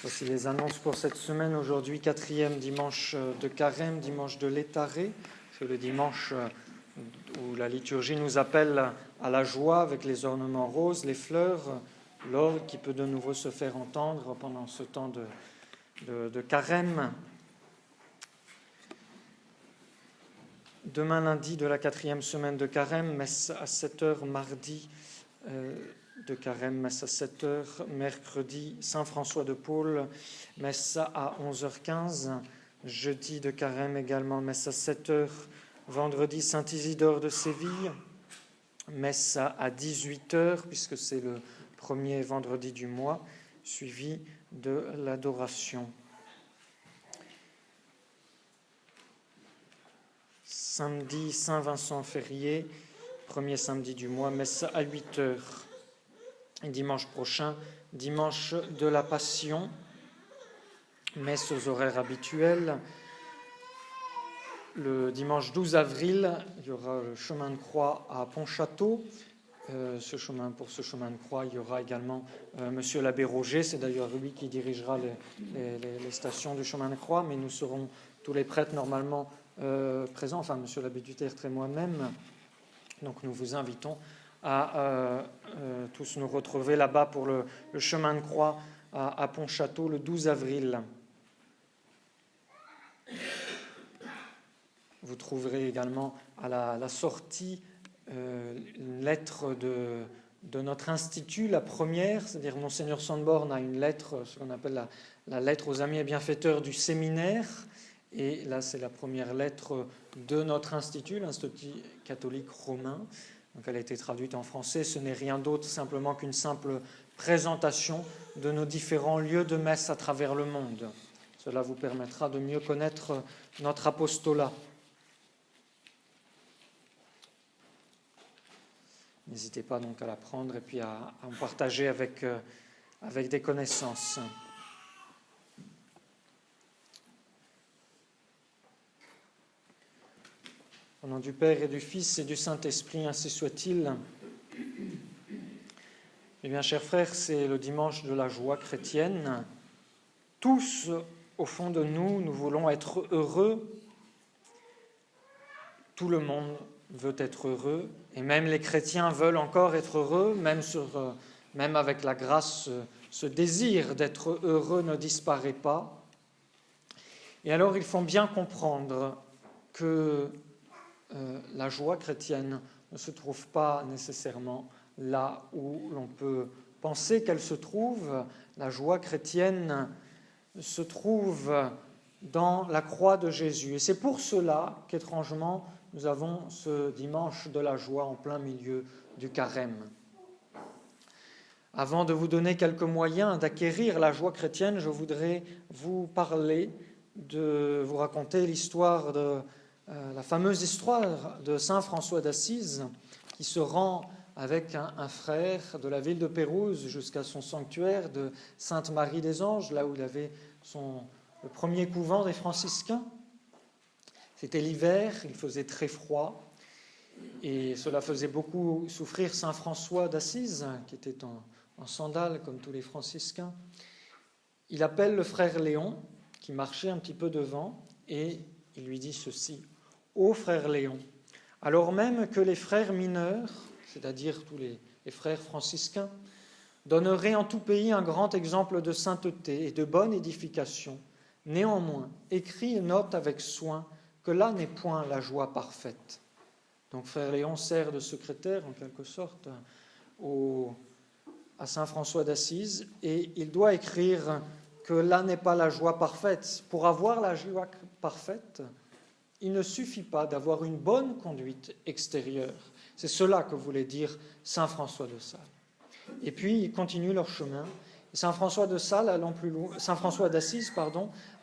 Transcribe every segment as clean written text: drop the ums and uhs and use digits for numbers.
Voici les annonces pour cette semaine. Aujourd'hui, 4e dimanche de Carême, dimanche de l'Étaré. C'est le dimanche où la liturgie nous appelle à la joie avec les ornements roses, les fleurs, l'orgue qui peut de nouveau se faire entendre pendant ce temps de Carême. Demain lundi de la 4e semaine de Carême, messe à 7h, mardi de Carême, messe à 7h, mercredi Saint-François de Paule, messe à 11h15, jeudi de Carême également, messe à 7h, vendredi Saint-Isidore de Séville, messe à 18h, puisque c'est le premier vendredi du mois, suivi de l'adoration. Samedi Saint-Vincent férié, premier samedi du mois, messe à 8h. Et dimanche prochain, dimanche de la Passion, messe aux horaires habituels. Le dimanche 12 avril, il y aura le chemin de croix à Pontchâteau. Pour ce chemin de croix, il y aura également Monsieur l'abbé Roger. C'est d'ailleurs lui qui dirigera les stations du chemin de croix, mais nous serons tous les prêtres normalement présents, enfin Monsieur l'abbé Dutertre et moi-même. Donc nous vous invitons à tous nous retrouver là-bas pour le chemin de croix à Pontchâteau le 12 avril. Vous trouverez également à la sortie une lettre de notre institut, la première, c'est-à-dire Monseigneur Sandborn a une lettre, ce qu'on appelle la lettre aux amis et bienfaiteurs du séminaire, et là c'est la première lettre de notre institut, l'Institut catholique romain. Donc elle a été traduite en français, ce n'est rien d'autre simplement qu'une simple présentation de nos différents lieux de messe à travers le monde. Cela vous permettra de mieux connaître notre apostolat. N'hésitez pas donc à la prendre et puis à en partager avec des connaissances. Au nom du Père et du Fils et du Saint-Esprit, ainsi soit-il. Eh bien, chers frères, c'est le dimanche de la joie chrétienne. Tous, au fond de nous, nous voulons être heureux. Tout le monde veut être heureux, et même les chrétiens veulent encore être heureux, même avec la grâce, ce désir d'être heureux ne disparaît pas. Et alors, il faut bien comprendre que la joie chrétienne ne se trouve pas nécessairement là où l'on peut penser qu'elle se trouve. La joie chrétienne se trouve dans la croix de Jésus. Et c'est pour cela qu'étrangement, nous avons ce dimanche de la joie en plein milieu du carême. Avant de vous donner quelques moyens d'acquérir la joie chrétienne, je voudrais vous raconter l'histoire la fameuse histoire de Saint François d'Assise qui se rend avec un frère de la ville de Pérouse jusqu'à son sanctuaire de Sainte-Marie des Anges, là où il avait le premier couvent des franciscains. C'était l'hiver, il faisait très froid et cela faisait beaucoup souffrir Saint François d'Assise qui était en sandales comme tous les franciscains. Il appelle le frère Léon qui marchait un petit peu devant et il lui dit ceci: « Ô frère Léon, alors même que les frères mineurs, c'est-à-dire tous les frères franciscains, donneraient en tout pays un grand exemple de sainteté et de bonne édification, néanmoins, écris et note avec soin que là n'est point la joie parfaite. » Donc frère Léon sert de secrétaire, en quelque sorte, à Saint François d'Assise, et il doit écrire que là n'est pas la joie parfaite. Pour avoir la joie parfaite, il ne suffit pas d'avoir une bonne conduite extérieure. C'est cela que voulait dire Saint François de Sales. Et puis, ils continuent leur chemin. Saint François d'Assise,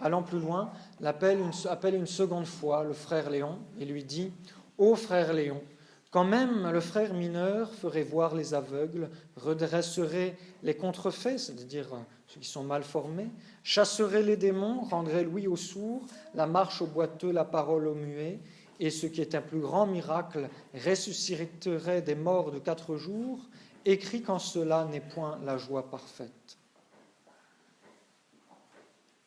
allant plus loin, appelle une seconde fois le frère Léon et lui dit: « Ô frère Léon, quand même le frère mineur ferait voir les aveugles, redresserait les contrefaits, c'est-à-dire ceux qui sont mal formés, chasserait les démons, rendrait l'ouïe aux sourds, la marche aux boiteux, la parole aux muets, et ce qui est un plus grand miracle, ressusciterait des morts de 4 jours, écrit qu'en cela n'est point la joie parfaite. »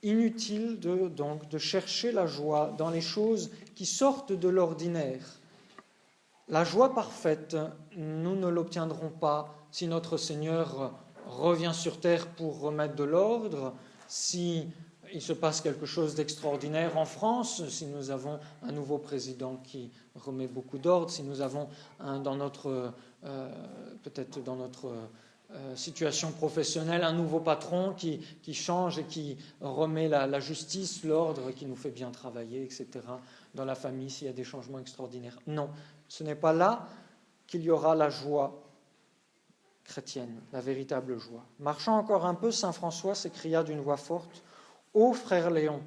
inutile donc de chercher la joie dans les choses qui sortent de l'ordinaire. La joie parfaite, nous ne l'obtiendrons pas si notre Seigneur revient sur terre pour remettre de l'ordre, si il se passe quelque chose d'extraordinaire en France, si nous avons un nouveau président qui remet beaucoup d'ordre, si nous avons peut-être dans notre situation professionnelle un nouveau patron qui change et qui remet la justice, l'ordre, qui nous fait bien travailler, etc. Dans la famille, s'il y a des changements extraordinaires. Non, ce n'est pas là qu'il y aura la joie chrétienne, la véritable joie. Marchant encore un peu, saint François s'écria d'une voix forte: « Ô frère Léon,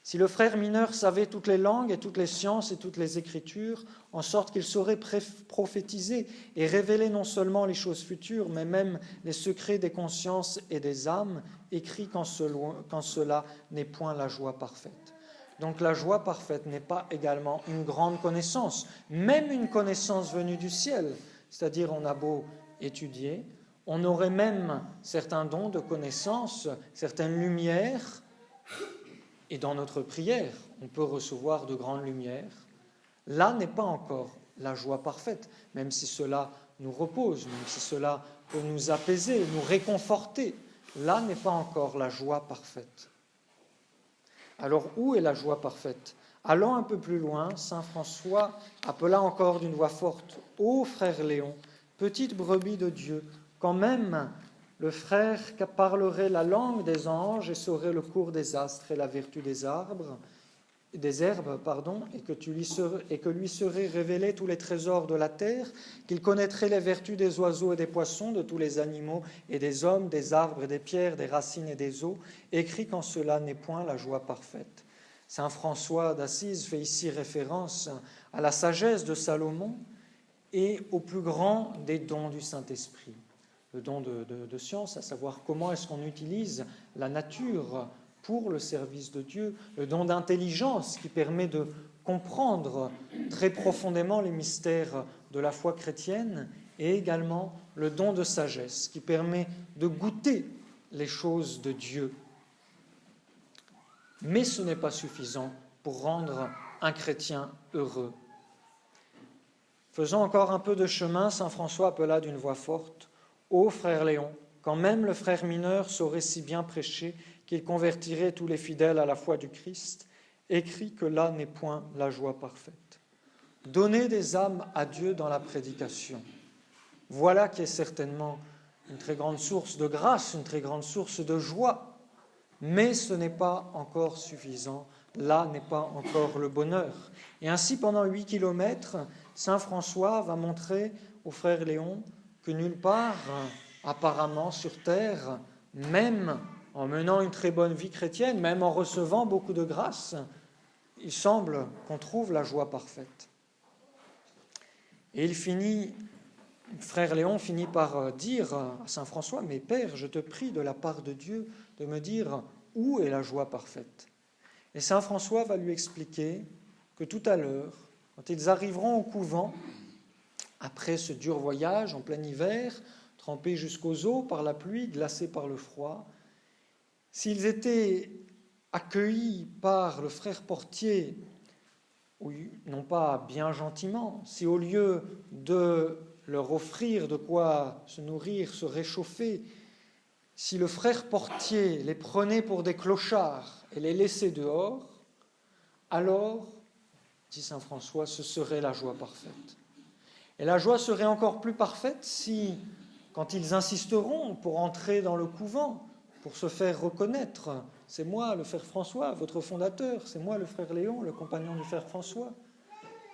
si le frère mineur savait toutes les langues et toutes les sciences et toutes les écritures, en sorte qu'il saurait prophétiser et révéler non seulement les choses futures, mais même les secrets des consciences et des âmes, écrit quand cela n'est point la joie parfaite. » Donc la joie parfaite n'est pas également une grande connaissance, même une connaissance venue du ciel, c'est-à-dire on a beau étudier, on aurait même certains dons de connaissance, certaines lumières, et dans notre prière, on peut recevoir de grandes lumières. Là n'est pas encore la joie parfaite, même si cela nous repose, même si cela peut nous apaiser, nous réconforter. Là n'est pas encore la joie parfaite. Alors, où est la joie parfaite ? Allant un peu plus loin, saint François appela encore d'une voix forte: « Ô frère Léon, petite brebis de Dieu, quand même le frère parlerait la langue des anges et saurait le cours des astres et la vertu des herbes, et que lui seraient révélés tous les trésors de la terre, qu'il connaîtrait les vertus des oiseaux et des poissons, de tous les animaux et des hommes, des arbres et des pierres, des racines et des eaux, écrit quand cela n'est point la joie parfaite. » Saint François d'Assise fait ici référence à la sagesse de Salomon et au plus grand des dons du Saint-Esprit. Le don de science, à savoir comment est-ce qu'on utilise la nature pour le service de Dieu, le don d'intelligence qui permet de comprendre très profondément les mystères de la foi chrétienne, et également le don de sagesse qui permet de goûter les choses de Dieu. Mais ce n'est pas suffisant pour rendre un chrétien heureux. Faisant encore un peu de chemin, saint François appela d'une voix forte: « Ô frère Léon, quand même le frère mineur saurait si bien prêcher qu'il convertirait tous les fidèles à la foi du Christ, écrit que là n'est point la joie parfaite. Donner des âmes à Dieu dans la prédication, voilà qui est certainement une très grande source de grâce, une très grande source de joie, mais ce n'est pas encore suffisant, là n'est pas encore le bonheur. » Et ainsi, pendant 8 kilomètres, saint François va montrer au frère Léon que nulle part, apparemment sur terre, même en menant une très bonne vie chrétienne, même en recevant beaucoup de grâce, il semble qu'on trouve la joie parfaite. Et frère Léon finit par dire à saint François: « Mais Père, je te prie de la part de Dieu de me dire où est la joie parfaite. » Et saint François va lui expliquer que tout à l'heure, quand ils arriveront au couvent, après ce dur voyage en plein hiver, trempés jusqu'aux os par la pluie, glacés par le froid, s'ils étaient accueillis par le frère portier, non pas bien gentiment, si au lieu de leur offrir de quoi se nourrir, se réchauffer, si le frère portier les prenait pour des clochards et les laissait dehors, alors, dit saint François, ce serait la joie parfaite. Et la joie serait encore plus parfaite si, quand ils insisteront pour entrer dans le couvent, pour se faire reconnaître, c'est moi le frère François, votre fondateur, c'est moi le frère Léon, le compagnon du frère François,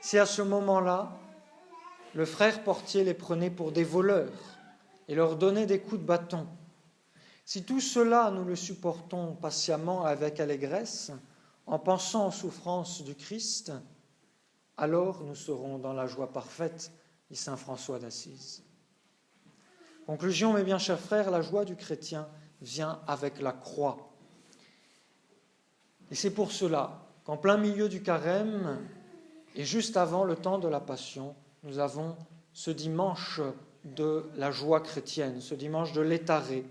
si à ce moment-là, le frère portier les prenait pour des voleurs et leur donnait des coups de bâton, si tout cela nous le supportons patiemment avec allégresse, en pensant aux souffrances du Christ, alors nous serons dans la joie parfaite, dit saint François d'Assise. Conclusion, mes bien chers frères, la joie du chrétien vient avec la croix. Et c'est pour cela qu'en plein milieu du carême et juste avant le temps de la Passion, nous avons ce dimanche de la joie chrétienne, ce dimanche de l'Étarée.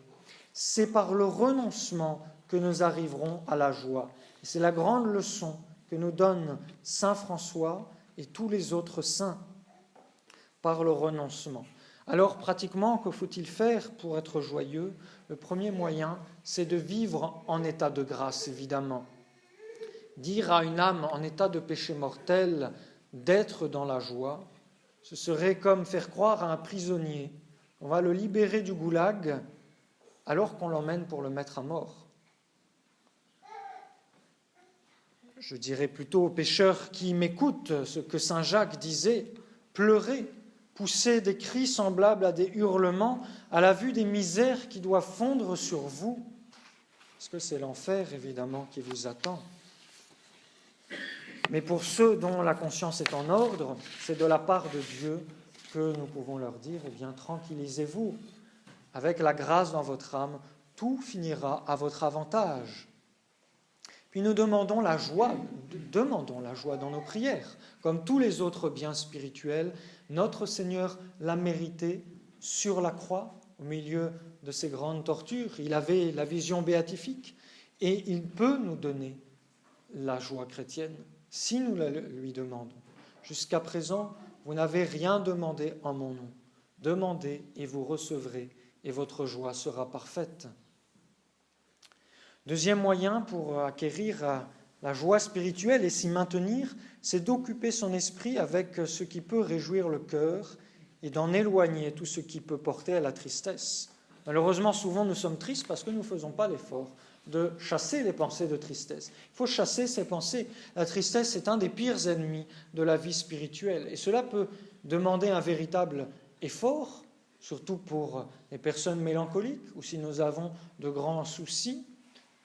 C'est par le renoncement que nous arriverons à la joie. Et c'est la grande leçon que nous donne saint François et tous les autres saints par le renoncement. Alors, pratiquement, que faut-il faire pour être joyeux? Le premier moyen, c'est de vivre en état de grâce, évidemment. Dire à une âme en état de péché mortel d'être dans la joie, ce serait comme faire croire à un prisonnier on va le libérer du goulag alors qu'on l'emmène pour le mettre à mort. Je dirais plutôt aux pécheurs qui m'écoutent ce que saint Jacques disait, pleurez, poussez des cris semblables à des hurlements à la vue des misères qui doivent fondre sur vous, parce que c'est l'enfer, évidemment, qui vous attend. Mais pour ceux dont la conscience est en ordre, c'est de la part de Dieu que nous pouvons leur dire, eh bien, tranquillisez-vous, avec la grâce dans votre âme, tout finira à votre avantage. Puis nous demandons la joie dans nos prières. Comme tous les autres biens spirituels, notre Seigneur l'a mérité sur la croix, au milieu de ces grandes tortures. Il avait la vision béatifique et il peut nous donner la joie chrétienne si nous la lui demandons. Jusqu'à présent, vous n'avez rien demandé en mon nom. Demandez et vous recevrez, et votre joie sera parfaite. Deuxième moyen pour acquérir la joie spirituelle et s'y maintenir, c'est d'occuper son esprit avec ce qui peut réjouir le cœur et d'en éloigner tout ce qui peut porter à la tristesse. Malheureusement, souvent nous sommes tristes parce que nous ne faisons pas l'effort de chasser les pensées de tristesse. Il faut chasser ces pensées. La tristesse est un des pires ennemis de la vie spirituelle et cela peut demander un véritable effort, surtout pour les personnes mélancoliques ou si nous avons de grands soucis,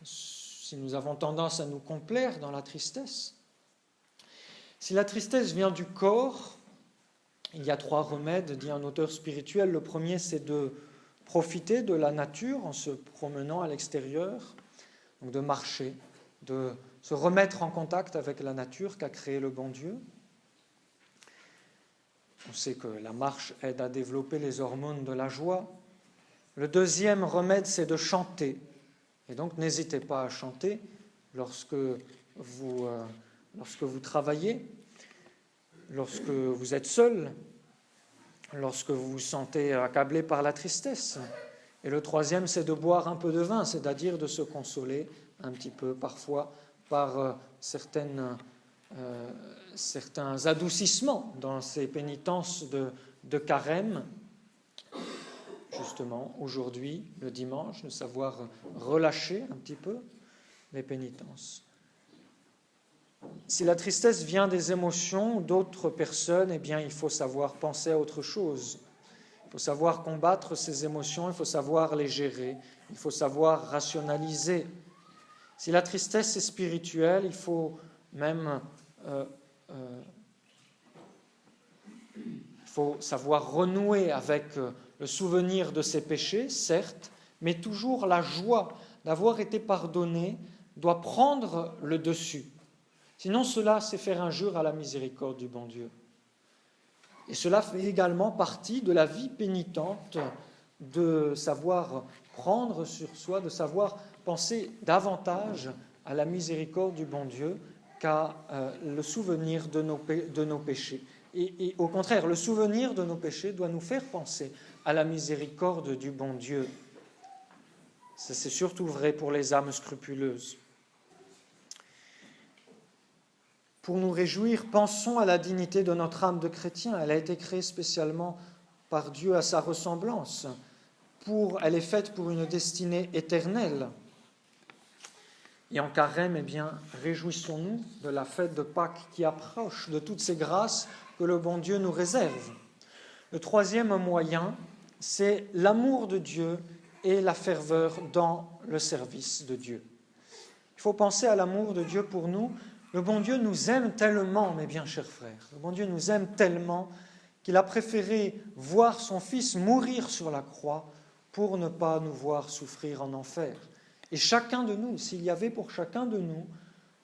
si nous avons tendance à nous complaire dans la tristesse. Si la tristesse vient du corps, il y a 3 remèdes, dit un auteur spirituel. Le premier, c'est de profiter de la nature en se promenant à l'extérieur, donc de marcher, de se remettre en contact avec la nature qu'a créée le bon Dieu. On sait que la marche aide à développer les hormones de la joie. Le deuxième remède, c'est de chanter. Et donc, n'hésitez pas à chanter lorsque vous travaillez, lorsque vous êtes seul, lorsque vous vous sentez accablé par la tristesse. Et le troisième, c'est de boire un peu de vin, c'est-à-dire de se consoler un petit peu parfois par certains adoucissements dans ces pénitences de carême. Justement, aujourd'hui, le dimanche, de savoir relâcher un petit peu les pénitences. Si la tristesse vient des émotions d'autres personnes, eh bien, il faut savoir penser à autre chose. Il faut savoir combattre ces émotions, il faut savoir les gérer, il faut savoir rationaliser. Si la tristesse est spirituelle, il faut même savoir renouer avec le souvenir de ses péchés, certes, mais toujours la joie d'avoir été pardonné doit prendre le dessus. Sinon, cela, c'est faire injure à la miséricorde du bon Dieu. Et cela fait également partie de la vie pénitente de savoir prendre sur soi, de savoir penser davantage à la miséricorde du bon Dieu qu'à le souvenir de nos péchés. Et au contraire, le souvenir de nos péchés doit nous faire penser à la miséricorde du bon Dieu. Ça, c'est surtout vrai pour les âmes scrupuleuses. Pour nous réjouir, pensons à la dignité de notre âme de chrétien. Elle a été créée spécialement par Dieu à sa ressemblance. Elle est faite pour une destinée éternelle. Et en carême, eh bien, réjouissons-nous de la fête de Pâques qui approche, de toutes ces grâces que le bon Dieu nous réserve. Le troisième moyen, c'est l'amour de Dieu et la ferveur dans le service de Dieu. Il faut penser à l'amour de Dieu pour nous. Le bon Dieu nous aime tellement, mes bien chers frères, le bon Dieu nous aime tellement qu'il a préféré voir son Fils mourir sur la croix pour ne pas nous voir souffrir en enfer. Et chacun de nous, s'il y avait pour chacun de nous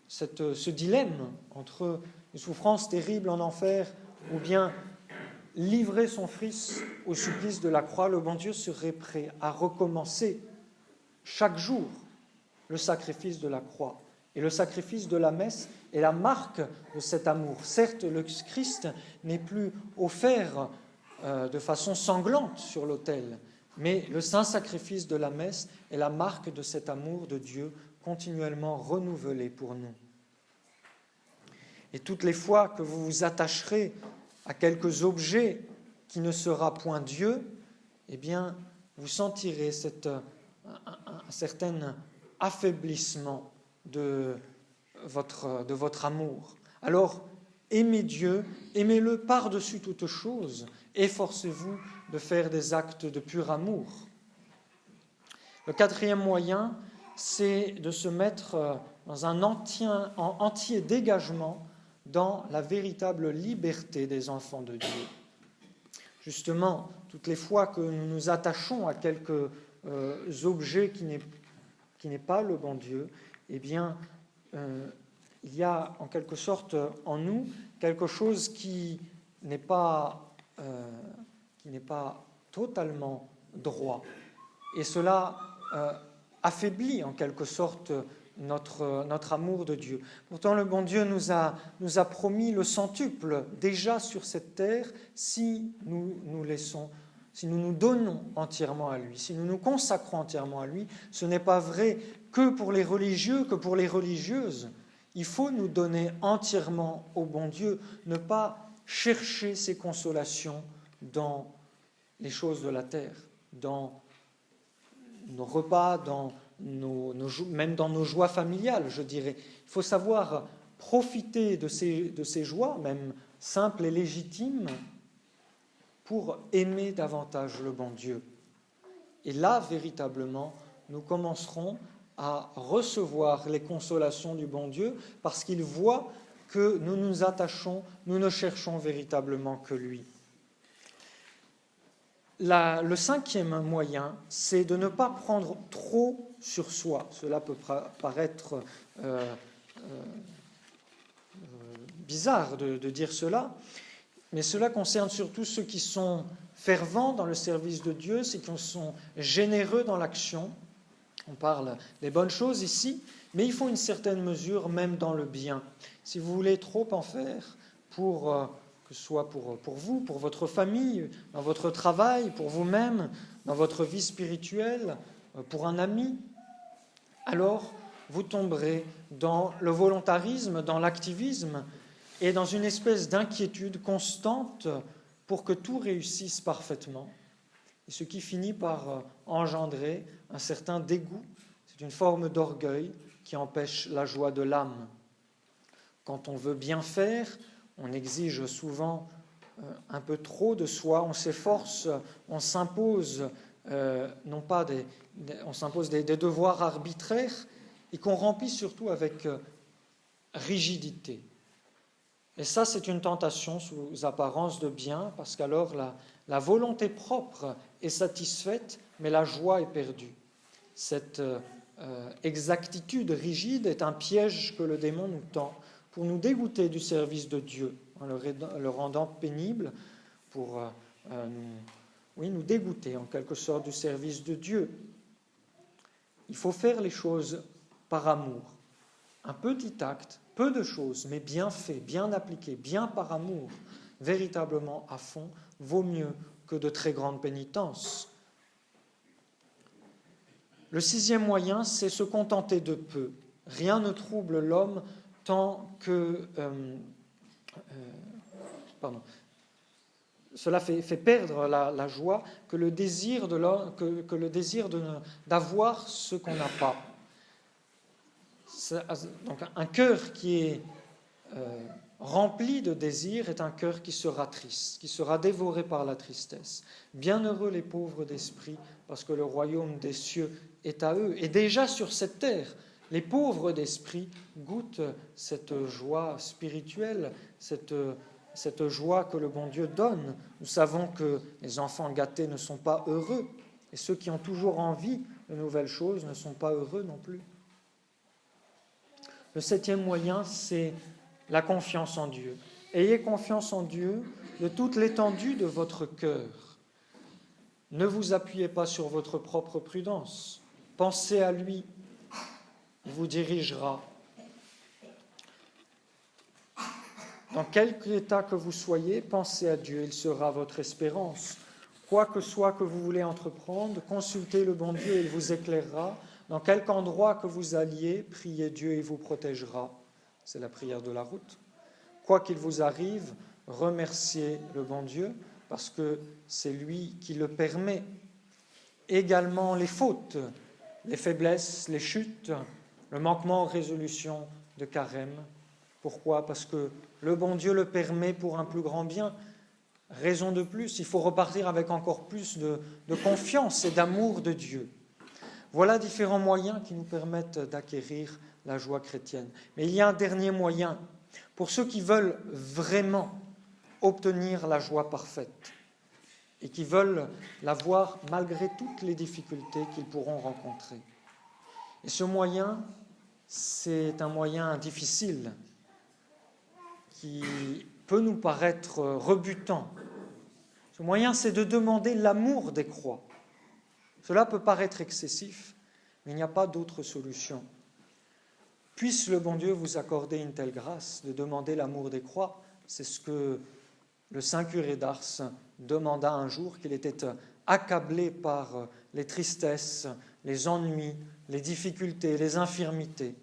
ce dilemme entre une souffrance terrible en enfer ou bien livrer son Fils au supplice de la croix, le bon Dieu serait prêt à recommencer chaque jour le sacrifice de la croix. Et le sacrifice de la messe est la marque de cet amour. Certes, le Christ n'est plus offert de façon sanglante sur l'autel, mais le saint sacrifice de la messe est la marque de cet amour de Dieu continuellement renouvelé pour nous. Et toutes les fois que vous vous attacherez à quelques objets qui ne sera point Dieu, eh bien, vous sentirez un certain affaiblissement de votre amour. Alors, aimez Dieu, aimez-le par-dessus toute chose, efforcez-vous de faire des actes de pur amour. Le quatrième moyen, c'est de se mettre dans un entier dégagement dans la véritable liberté des enfants de Dieu. Justement, toutes les fois que nous nous attachons à quelques objets qui n'est pas le bon Dieu, eh bien, il y a en quelque sorte en nous quelque chose qui n'est pas totalement droit. Et cela affaiblit en quelque sorte notre amour de Dieu. Pourtant, le bon Dieu nous a promis le centuple déjà sur cette terre si nous nous donnons entièrement à lui, si nous nous consacrons entièrement à lui. Ce n'est pas vrai que pour les religieux, que pour les religieuses. Il faut nous donner entièrement au bon Dieu, ne pas chercher ses consolations dans les choses de la terre, dans nos repas, même dans nos joies familiales, je dirais. Il faut savoir profiter de ces joies, même simples et légitimes, pour aimer davantage le bon Dieu. Et là, véritablement, nous commencerons à recevoir les consolations du bon Dieu parce qu'il voit que nous nous attachons, nous ne cherchons véritablement que lui. Le cinquième moyen, c'est de ne pas prendre trop sur soi. Cela peut paraître bizarre de dire cela, mais cela concerne surtout ceux qui sont fervents dans le service de Dieu, ceux qui sont généreux dans l'action. On parle des bonnes choses ici, mais il faut une certaine mesure même dans le bien. Si vous voulez trop en faire, que ce soit pour vous, pour votre famille, dans votre travail, pour vous-même, dans votre vie spirituelle, pour un ami, alors vous tomberez dans le volontarisme, dans l'activisme et dans une espèce d'inquiétude constante pour que tout réussisse parfaitement. Et ce qui finit par engendrer un certain dégoût. C'est une forme d'orgueil qui empêche la joie de l'âme. Quand on veut bien faire, on exige souvent un peu trop de soi, on s'efforce, on s'impose on s'impose des devoirs arbitraires et qu'on remplit surtout avec rigidité. Et ça, c'est une tentation sous apparence de bien, parce qu'alors la volonté propre est satisfaite, mais la joie est perdue. Cette exactitude rigide est un piège que le démon nous tend pour nous dégoûter du service de Dieu, en le rendant pénible, pour nous dégoûter en quelque sorte du service de Dieu. Il faut faire les choses par amour. Un petit acte, peu de choses, mais bien fait, bien appliqué, bien par amour, véritablement à fond, vaut mieux que de très grandes pénitences. Le sixième moyen, c'est se contenter de peu. Rien ne trouble l'homme tant que... Cela fait perdre la joie que le désir d'avoir ce qu'on n'a pas. Donc un cœur qui est rempli de désir est un cœur qui sera triste, qui sera dévoré par la tristesse. Bienheureux les pauvres d'esprit, parce que le royaume des cieux est à eux. Et déjà sur cette terre, les pauvres d'esprit goûtent cette joie spirituelle, cette joie que le bon Dieu donne. Nous savons que les enfants gâtés ne sont pas heureux, et ceux qui ont toujours envie de nouvelles choses ne sont pas heureux non plus. Le septième moyen, c'est la confiance en Dieu. Ayez confiance en Dieu de toute l'étendue de votre cœur. Ne vous appuyez pas sur votre propre prudence. Pensez à lui. il vous dirigera. Dans quelque état que vous soyez, pensez à Dieu, il sera votre espérance. Quoi que soit que vous voulez entreprendre, consultez le bon Dieu, il vous éclairera. Dans quelque endroit que vous alliez, priez Dieu, il vous protégera. C'est la prière de la route. Quoi qu'il vous arrive, remerciez le bon Dieu, parce que c'est lui qui le permet. Également les fautes, les faiblesses, les chutes, le manquement aux résolutions de carême. Pourquoi ? Parce que le bon Dieu le permet pour un plus grand bien. Raison de plus, il faut repartir avec encore plus de confiance et d'amour de Dieu. Voilà différents moyens qui nous permettent d'acquérir la joie chrétienne. Mais il y a un dernier moyen pour ceux qui veulent vraiment obtenir la joie parfaite et qui veulent l'avoir malgré toutes les difficultés qu'ils pourront rencontrer. Et ce moyen, c'est un moyen difficile qui peut nous paraître rebutant. Ce moyen, c'est de demander l'amour des croix. Cela peut paraître excessif, mais il n'y a pas d'autre solution. Puisse le bon Dieu vous accorder une telle grâce de demander l'amour des croix. C'est ce que le saint curé d'Ars demanda un jour, qu'il était accablé par les tristesses, les ennuis, les difficultés, les infirmités.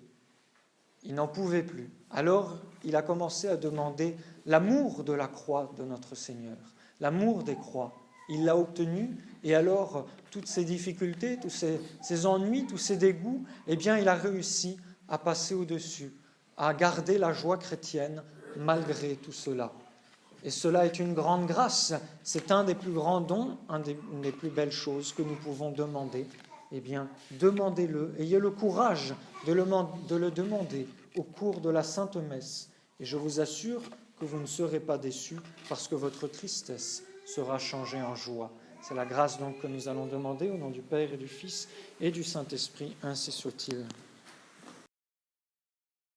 Il n'en pouvait plus. Alors, il a commencé à demander l'amour de la croix de notre Seigneur, l'amour des croix. Il l'a obtenu, et alors, toutes ces difficultés, tous ces ennuis, tous ces dégoûts, eh bien, il a réussi à passer au-dessus, à garder la joie chrétienne malgré tout cela. Et cela est une grande grâce. C'est un des plus grands dons, une des plus belles choses que nous pouvons demander. Eh bien, demandez-le, ayez le courage de le demander au cours de la Sainte Messe. Et je vous assure que vous ne serez pas déçus parce que votre tristesse sera changée en joie. C'est la grâce donc que nous allons demander au nom du Père et du Fils et du Saint-Esprit, ainsi soit-il.